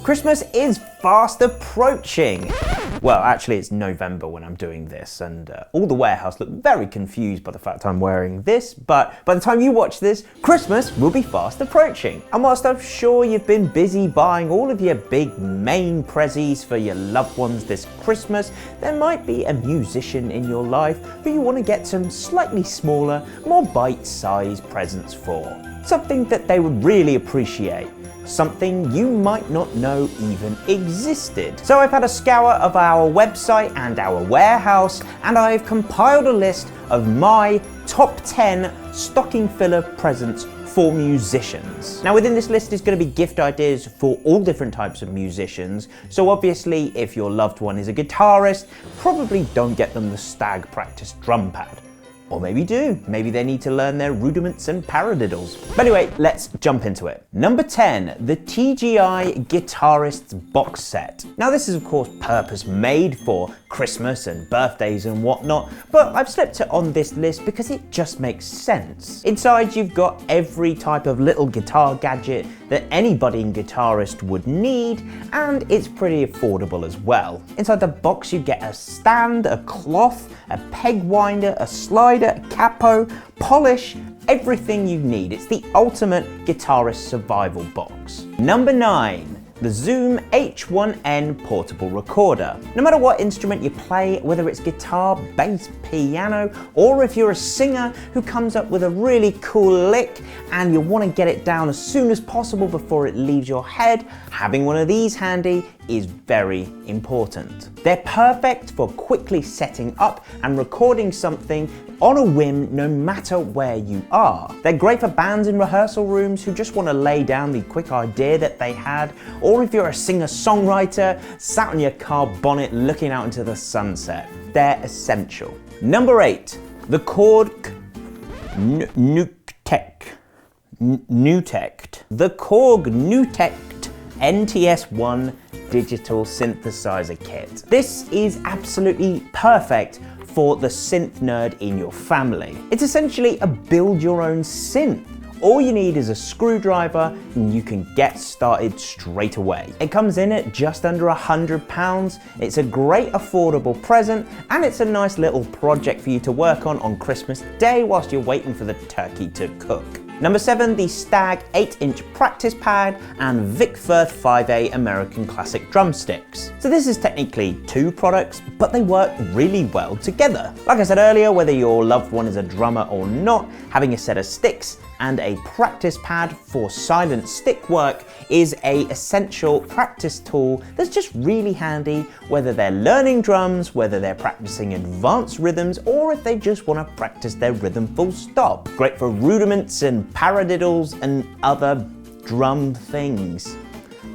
Christmas is fast approaching. Well, actually it's November when I'm doing this, and all the warehouse look very confused by the fact I'm wearing this, but by the time you watch this, Christmas will be fast approaching. And whilst I'm sure you've been busy buying all of your big main prezzies for your loved ones this Christmas, there might be a musician in your life who you want to get some slightly smaller, more bite-sized presents for. Something that they would really appreciate. Something you might not know even existed. So I've had a scour of our website and our warehouse, and I've compiled a list of my top 10 stocking filler presents for musicians. Now within this list is going to be gift ideas for all different types of musicians, so obviously if your loved one is a guitarist, probably don't get them the Stagg practice drum pad. Or maybe do. Maybe they need to learn their rudiments and paradiddles. But anyway, let's jump into it. Number 10, the TGI Guitarist's box set. Now this is of course purpose made for Christmas and birthdays and whatnot, but I've slipped it on this list because it just makes sense. Inside you've got every type of little guitar gadget that any budding guitarist would need, and it's pretty affordable as well. Inside the box you get a stand, a cloth, a peg winder, a slider, a capo, polish, everything you need. It's the ultimate guitarist survival box. Number 9. The Zoom H1N portable recorder. No matter what instrument you play, whether it's guitar, bass, piano, or if you're a singer who comes up with a really cool lick and you want to get it down as soon as possible before it leaves your head, having one of these handy is very important. They're perfect for quickly setting up and recording something on a whim no matter where you are. They're great for bands in rehearsal rooms who just want to lay down the quick idea that they had, or if you're a singer-songwriter sat on your car bonnet looking out into the sunset. They're essential. Number 8, the Korg NuTekt. The Korg NuTekt NTS1 digital synthesizer kit. This is absolutely perfect for the synth nerd in your family. It's essentially a build your own synth. All you need is a screwdriver and you can get started straight away. It comes in at just under £100. It's a great affordable present, and it's a nice little project for you to work on Christmas Day whilst you're waiting for the turkey to cook. Number 7, the Stagg 8-inch practice pad and Firth 5A American Classic Drumsticks. So this is technically 2 products, but they work really well together. Like I said earlier, whether your loved one is a drummer or not, having a set of sticks and a practice pad for silent stick work is an essential practice tool that's just really handy, whether they're learning drums, whether they're practicing advanced rhythms, or if they just want to practice their rhythm full stop. Great for rudiments and paradiddles and other drum things.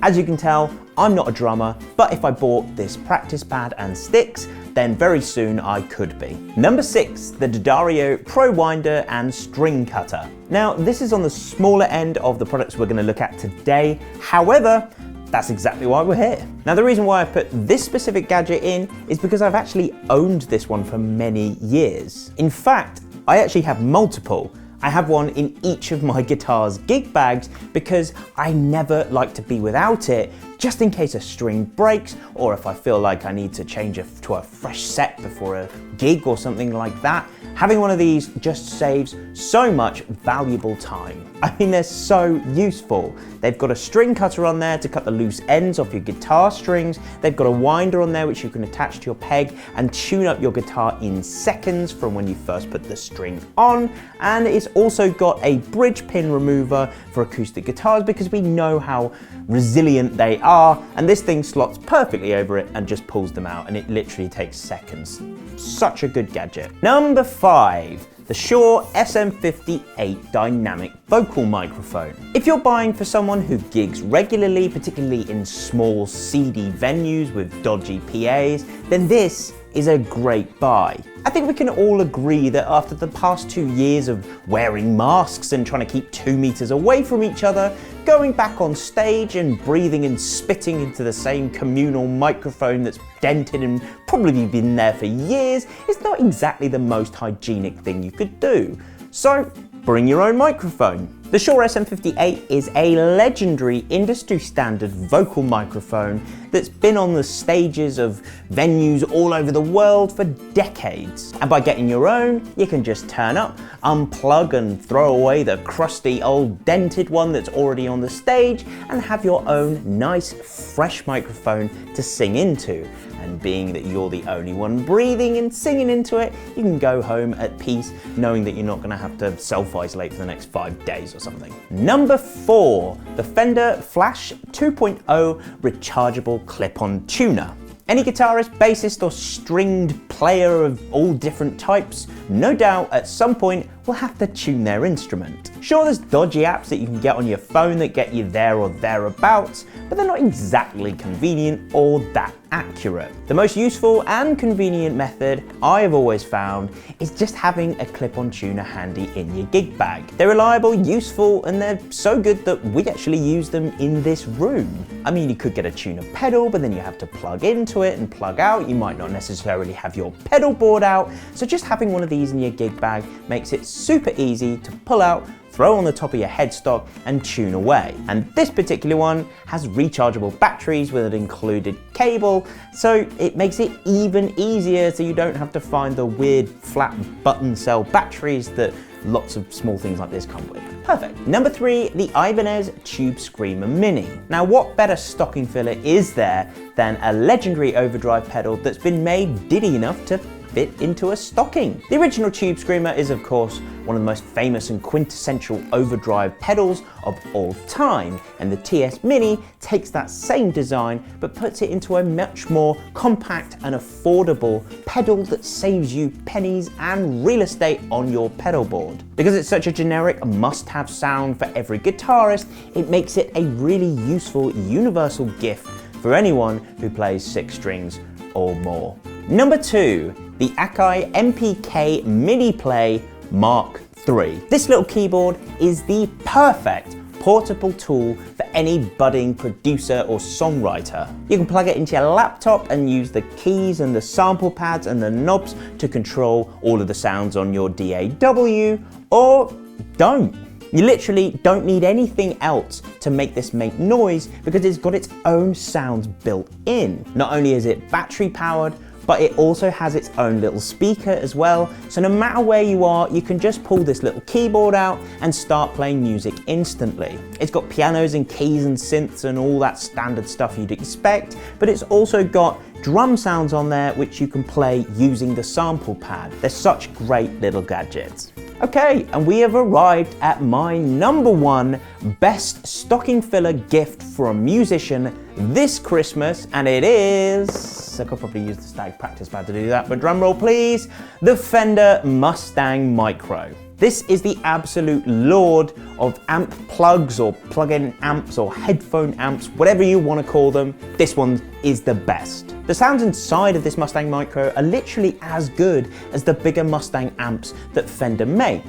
As you can tell, I'm not a drummer, but if I bought this practice pad and sticks, then very soon I could be. Number 6, the D'Addario Pro Winder and String Cutter. Now, this is on the smaller end of the products we're going to look at today. However, that's exactly why we're here. Now, the reason why I put this specific gadget in is because I've actually owned this one for many years. In fact, I actually have multiple. I have one in each of my guitar's gig bags because I never like to be without it, just in case a string breaks, or if I feel like I need to change to a fresh set before a gig or something like that. Having one of these just saves so much valuable time. I mean, they're so useful. They've got a string cutter on there to cut the loose ends off your guitar strings. They've got a winder on there which you can attach to your peg and tune up your guitar in seconds from when you first put the string on. And it's also got a bridge pin remover for acoustic guitars because we know how resilient they are, and this thing slots perfectly over it and just pulls them out, and it literally takes seconds. Such a good gadget. Number 5, the Shure SM58 dynamic vocal microphone. If you're buying for someone who gigs regularly, particularly in small seedy venues with dodgy PAs, then this is a great buy. I think we can all agree that after the past 2 years of wearing masks and trying to keep 2 meters away from each other, going back on stage and breathing and spitting into the same communal microphone that's dented and probably been there for years is not exactly the most hygienic thing you could do. So bring your own microphone. The Shure SM58 is a legendary industry standard vocal microphone that's been on the stages of venues all over the world for decades. And by getting your own, you can just turn up, unplug and throw away the crusty old dented one that's already on the stage and have your own nice fresh microphone to sing into. And being that you're the only one breathing and singing into it, you can go home at peace knowing that you're not going to have to self-isolate for the next 5 days or something. Number 4, the Fender Flash 2.0 Rechargeable Clip-On Tuner. Any guitarist, bassist or stringed player of all different types, no doubt at some point will have to tune their instrument. Sure, there's dodgy apps that you can get on your phone that get you there or thereabouts, but they're not exactly convenient or that accurate. The most useful and convenient method I have always found is just having a clip-on tuner handy in your gig bag. They're reliable, useful, and they're so good that we actually use them in this room. I mean, you could get a tuner pedal, but then you have to plug into it and plug out. You might not necessarily have your pedal board out, so just having one of these in your gig bag makes it super easy to pull out, throw on the top of your headstock and tune away. And this particular one has rechargeable batteries with an included cable, so it makes it even easier so you don't have to find the weird flat button cell batteries that lots of small things like this come with. Perfect. Number 3, the Ibanez Tube Screamer Mini. Now, what better stocking filler is there than a legendary overdrive pedal that's been made diddy enough to fit into a stocking? The original Tube Screamer is, of course, one of the most famous and quintessential overdrive pedals of all time, and the TS Mini takes that same design but puts it into a much more compact and affordable pedal that saves you pennies and real estate on your pedal board. Because it's such a generic must-have sound for every guitarist, it makes it a really useful universal gift for anyone who plays 6 strings or more. Number 2, the Akai MPK Mini Play Mark III. This little keyboard is the perfect portable tool for any budding producer or songwriter. You can plug it into your laptop and use the keys and the sample pads and the knobs to control all of the sounds on your DAW, or don't. You literally don't need anything else to make this make noise because it's got its own sounds built in. Not only is it battery powered, but it also has its own little speaker as well, so no matter where you are, you can just pull this little keyboard out and start playing music instantly. It's got pianos and keys and synths and all that standard stuff you'd expect, but it's also got drum sounds on there which you can play using the sample pad. They're such great little gadgets. Okay, and we have arrived at my number 1 best stocking filler gift for a musician this Christmas, and it is, I could probably use the Stagg practice pad to do that, but drum roll please, the Fender Mustang Micro. This is the absolute lord of amp plugs or plug-in amps or headphone amps, whatever you want to call them. This one is the best. The sounds inside of this Mustang Micro are literally as good as the bigger Mustang amps that Fender make.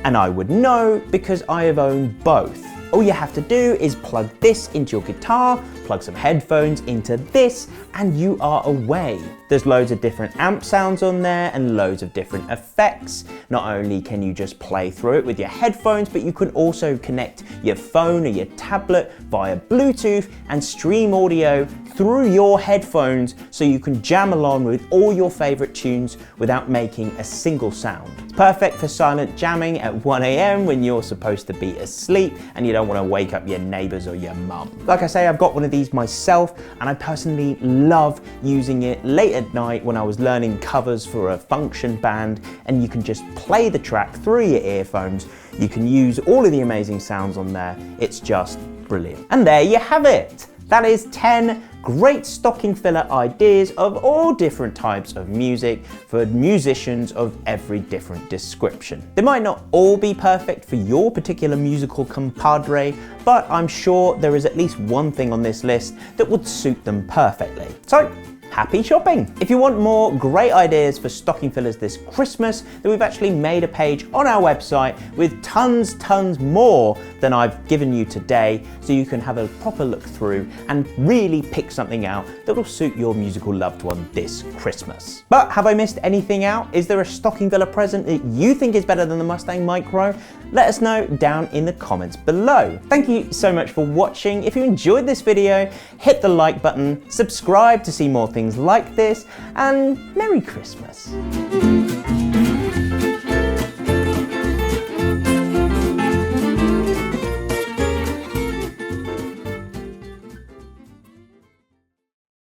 And I would know because I have owned both. All you have to do is plug this into your guitar, plug some headphones into this, and you are away. There's loads of different amp sounds on there and loads of different effects. Not only can you just play through it with your headphones, but you can also connect your phone or your tablet via Bluetooth and stream audio through your headphones so you can jam along with all your favorite tunes without making a single sound. It's perfect for silent jamming at 1 AM when you're supposed to be asleep and you don't want to wake up your neighbors or your mum. Like I say, I've got one of these myself and I personally love using it late at night when I was learning covers for a function band, and you can just play the track through your earphones. You can use all of the amazing sounds on there. It's just brilliant. And there you have it. That is 10 great stocking filler ideas of all different types of music for musicians of every different description. They might not all be perfect for your particular musical compadre, but I'm sure there is at least one thing on this list that would suit them perfectly. So, happy shopping! If you want more great ideas for stocking fillers this Christmas, then we've actually made a page on our website with tons more than I've given you today, so you can have a proper look through and really pick something out that will suit your musical loved one this Christmas. But have I missed anything out? Is there a stocking filler present that you think is better than the Mustang Micro? let us know down in the comments below. Thank you so much for watching. If you enjoyed this video, hit the like button, subscribe to see more things like this, and Merry Christmas.